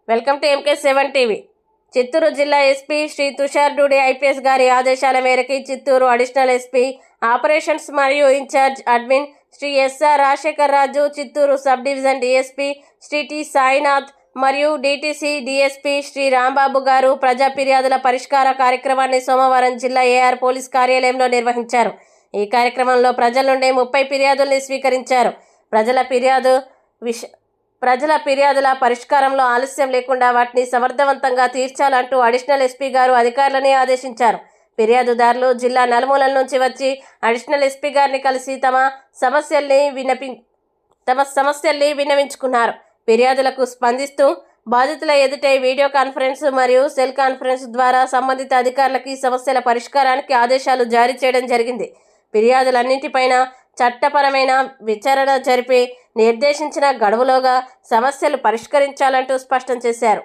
Welcome to MK7 TV. Chittoor జిల్లా SP Shri Tushar Dudi IPS గారి ఆదేశాల మేరకు చిత్తూరు అడిషనల్ ఎస్పీ ఆపరేషన్స్ మరియు incharge admin Shri S R Rajasekhar Raju, Chittoor sub division DSP Shri T Sainath మరియు డిటిసి డిఎస్పీ శ్రీ రాంబాబు గారు ప్రజా ఫిర్యాదుల పరిష్కార కార్యక్రమాన్ని సోమవారం జిల్లా ఏఆర్ పోలీస్ కార్యాలయంలో నిర్వహించారు. ఈ కార్యక్రమంలో ప్రజల నుండి 30 ఫిర్యాదుల్ని స్వీకరించారు. ప్రజల ఫిర్యాదుల పరిష్కారంలో ఆలస్యం లేకుండా వాటిని సమర్థవంతంగా తీర్చాలంటూ అడిషనల్ ఎస్పీ గారు అధికారులని ఆదేశించారు. ఫిర్యాదుదారులు జిల్లా నలుమూలల నుంచి వచ్చి అడిషనల్ ఎస్పీ గారిని కలిసి తమ సమస్యల్ని విన్నవించుకున్నారు. ఫిర్యాదులకు స్పందిస్తూ బాధితుల ఎదుటే వీడియో కాన్ఫరెన్స్ మరియు సెల్ కాన్ఫరెన్స్ ద్వారా సంబంధిత అధికారులకి సమస్యల పరిష్కారానికి ఆదేశాలు జారీ చేయడం జరిగింది. ఫిర్యాదులన్నింటిపైన చట్టపరమైన విచారణ జరిపి నిర్దేశించిన గడువులోగా సమస్యలు పరిష్కరించాలంటూ స్పష్టం చేశారు.